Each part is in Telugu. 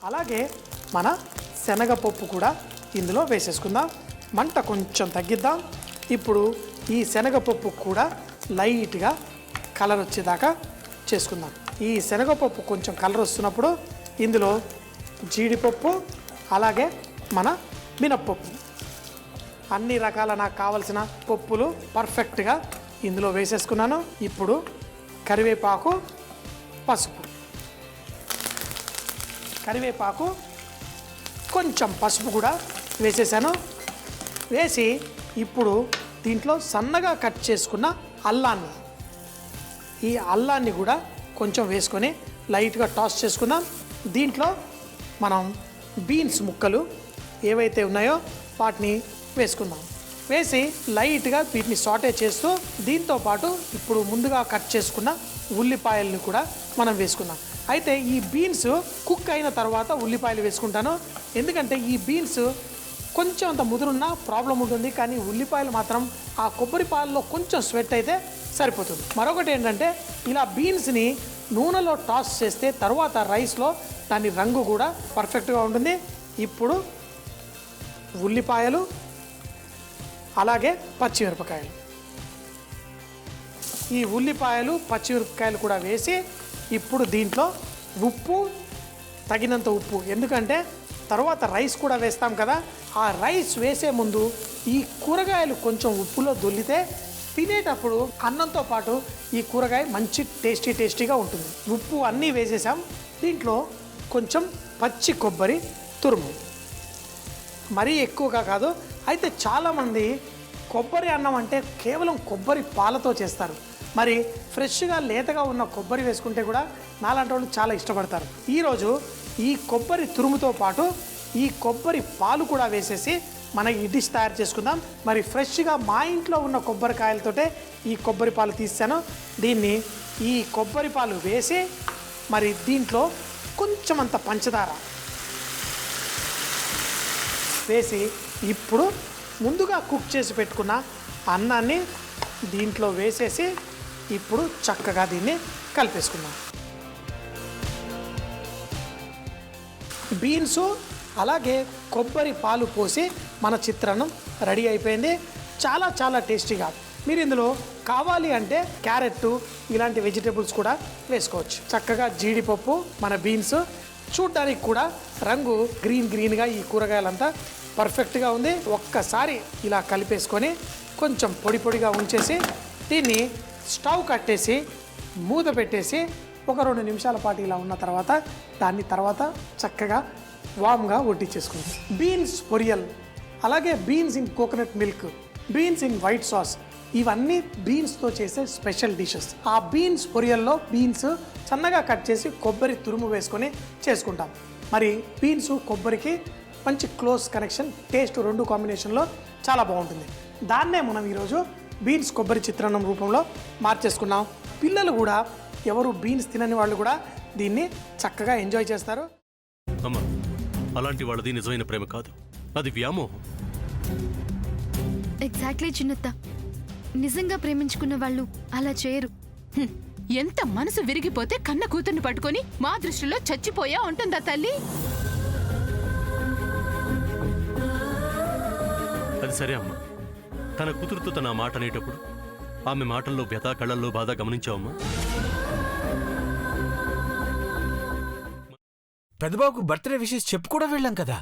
అలాగే మన శనగపప్పు కూడా ఇందులో వేసేసుకుందాం. మంట కొంచెం తగ్గిద్దాం. ఇప్పుడు ఈ శనగపప్పు కూడా లైట్గా కలర్ వచ్చేదాకా చేసుకుందాం. ఈ శనగపప్పు కొంచెం కలర్ వస్తున్నప్పుడు ఇందులో జీడిపప్పు అలాగే మన మినప్పప్పు అన్ని రకాల నాకు కావలసిన పప్పులు పర్ఫెక్ట్గా ఇందులో వేసేసుకున్నాను. ఇప్పుడు కరివేపాకు, పసుపు, కరివేపాకు కొంచెం పసుపు కూడా వేసేసాను. వేసి ఇప్పుడు దీంట్లో సన్నగా కట్ చేసుకున్న అల్లాన్ని, ఈ అల్లాన్ని కూడా కొంచెం వేసుకొని లైట్గా టాస్ చేసుకుందాం. దీంట్లో మనం బీన్స్ ముక్కలు ఏవైతే ఉన్నాయో వాటిని వేసుకుందాం. వేసి లైట్గా వీటిని సాటే చేస్తూ దీంతో పాటు ఇప్పుడు ముందుగా కట్ చేసుకున్న ఉల్లిపాయలను కూడా మనం వేసుకుందాం. అయితే ఈ బీన్స్ కుక్ అయిన తర్వాత ఉల్లిపాయలు వేసుకుంటాను. ఎందుకంటే ఈ బీన్స్ కొంచెం అంత ముదురున్న ప్రాబ్లం ఉంటుంది, కానీ ఉల్లిపాయలు మాత్రం ఆ కొబ్బరి పాలలో కొంచెం స్వెట్ అయితే సరిపోతుంది. మరొకటి ఏంటంటే ఇలా బీన్స్ని నూనెలో టాస్ చేస్తే తర్వాత రైస్లో దాని రంగు కూడా పర్ఫెక్ట్గా ఉంటుంది. ఇప్పుడు ఉల్లిపాయలు అలాగే పచ్చిమిరపకాయలు, ఈ ఉల్లిపాయలు పచ్చిమిరపకాయలు కూడా వేసి ఇప్పుడు దీంట్లో ఉప్పు, తగినంత ఉప్పు, ఎందుకంటే తర్వాత రైస్ కూడా వేస్తాం కదా, ఆ రైస్ వేసే ముందు ఈ కూరగాయలు కొంచెం ఉప్పులో దొల్లితే తినేటప్పుడు అన్నంతో పాటు ఈ కూరగాయ మంచి టేస్టీగా ఉంటుంది. ఉప్పు అన్నీ వేసేసాం. దీంట్లో కొంచెం పచ్చి కొబ్బరి తురుము, మరీ ఎక్కువగా కాదు. అయితే చాలామంది కొబ్బరి అన్నం అంటే కేవలం కొబ్బరి పాలతో చేస్తారు. మరి ఫ్రెష్గా లేతగా ఉన్న కొబ్బరి వేసుకుంటే కూడా నాలాంటి వాళ్ళు చాలా ఇష్టపడతారు. ఈరోజు ఈ కొబ్బరి తురుముతో పాటు ఈ కొబ్బరి పాలు కూడా వేసేసి మన ఈ డిష్ తయారు చేసుకుందాం. మరి ఫ్రెష్గా మా ఇంట్లో ఉన్న కొబ్బరికాయలతోటే ఈ కొబ్బరి పాలు తీసాను. దీన్ని ఈ కొబ్బరి పాలు వేసి మరి దీంట్లో కొంచెం అంత పంచదార వేసి ఇప్పుడు ముందుగా కుక్ చేసి పెట్టుకున్న అన్నాన్ని దీంట్లో వేసేసి ఇప్పుడు చక్కగా దీన్ని కలిపేసుకుందాం. బీన్స్ అలాగే కొబ్బరి పాలు పోసి మన చిత్రాన్నం రెడీ అయిపోయింది. చాలా చాలా టేస్టీగా. మీరు ఇందులో కావాలి అంటే క్యారెట్ ఇలాంటి వెజిటేబుల్స్ కూడా వేసుకోవచ్చు. చక్కగా జీడిపప్పు, మన బీన్స్ చూడ్డానికి కూడా రంగు గ్రీన్గా ఈ కూరగాయలంతా పర్ఫెక్ట్గా ఉంది. ఒక్కసారి ఇలా కలిపేసుకొని కొంచెం పొడిగా ఉంచేసి దీన్ని స్టవ్ కట్టేసి మూత పెట్టేసి ఒక 2 నిమిషాల పాటు ఇలా ఉన్న తర్వాత దాన్ని తర్వాత చక్కగా వామ్గా వడ్డించేసుకుంది. బీన్స్ పొరియల్, అలాగే beans in coconut milk, beans in white sauce, ఇవన్నీ బీన్స్తో చేసే స్పెషల్ డిషెస్. ఆ బీన్స్ పొరియల్లో బీన్స్ సన్నగా కట్ చేసి కొబ్బరి తురుము వేసుకొని చేసుకుంటాం. మరి బీన్స్ కొబ్బరికి మంచి క్లోజ్ కనెక్షన్, టేస్ట్ 2 కాంబినేషన్లో చాలా బాగుంటుంది. దాన్నే మనం ఈరోజు బీన్స్ కొబ్బరి చిత్రాన్నం రూపంలో మార్చేసుకున్నాం. పిల్లలు కూడా, ఎవరు బీన్స్ తినని వాళ్ళు కూడా దీన్ని చక్కగా ఎంజాయ్ చేస్తారు. అమ్మా, అలాంటి వాళ్ళది నిజమైన ప్రేమ కాదు, అది వ్యామోహం. ఎగ్జాక్ట్లీ చిన్నత్త, నిజంగా ప్రేమించుకున్న వాళ్ళు అలా చేయరు. ఎంత మనసు విరిగిపోతే కన్న కూతుర్ని పట్టుకొని మా దృష్టిలో చచ్చిపోయా ఉంటుందా తల్లి? అది సరే అమ్మా, తన కూతురుతో తన మాట అనేటప్పుడు ఆమె మాటల్లో వ్యథ, కళ్ళల్లో బాధ గమనించావమ్మా? పెద్దబాబుకు బర్త్డే విషెస్ చెప్పు కూడా వెళ్ళాం కదా.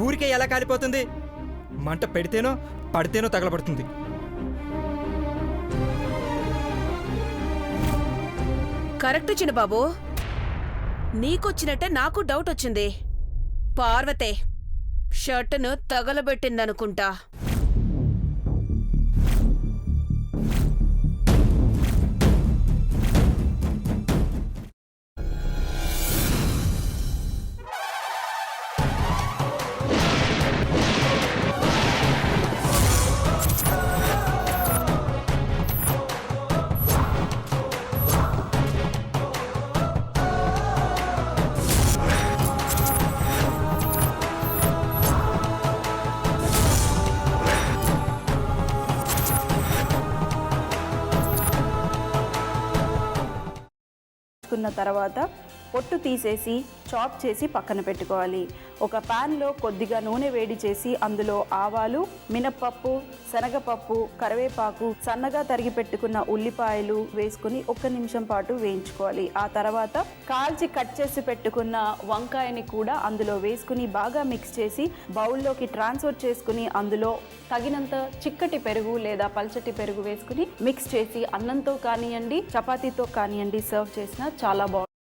ఊరికే ఎలా కాలిపోతుంది? మంట పెడితేనో పడితేనో తగలబడుతుంది. కరెక్ట్ చిన్నబాబు, నీకొచ్చినట్టే నాకు డౌట్ వచ్చింది. పార్వతే షర్టును తగలబెట్టిందనుకుంటా. తర్వాత పొట్టు తీసేసి చాప్ చేసి పక్కన పెట్టుకోవాలి. ఒక ప్యాన్లో కొద్దిగా నూనె వేడి చేసి అందులో ఆవాలు, మినప్పప్పు, శనగపప్పు, కరివేపాకు, సన్నగా తరిగి పెట్టుకున్న ఉల్లిపాయలు వేసుకుని 1 నిమిషం పాటు వేయించుకోవాలి. ఆ తర్వాత కాల్చి కట్ చేసి పెట్టుకున్న వంకాయని కూడా అందులో వేసుకుని బాగా మిక్స్ చేసి బౌల్లోకి ట్రాన్స్ఫర్ చేసుకుని అందులో తగినంత చిక్కటి పెరుగు లేదా పల్చటి పెరుగు వేసుకుని మిక్స్ చేసి అన్నంతో కానివ్వండి, చపాతీతో కానివ్వండి సర్వ్ చేసినా చాలా బాగుంటుంది.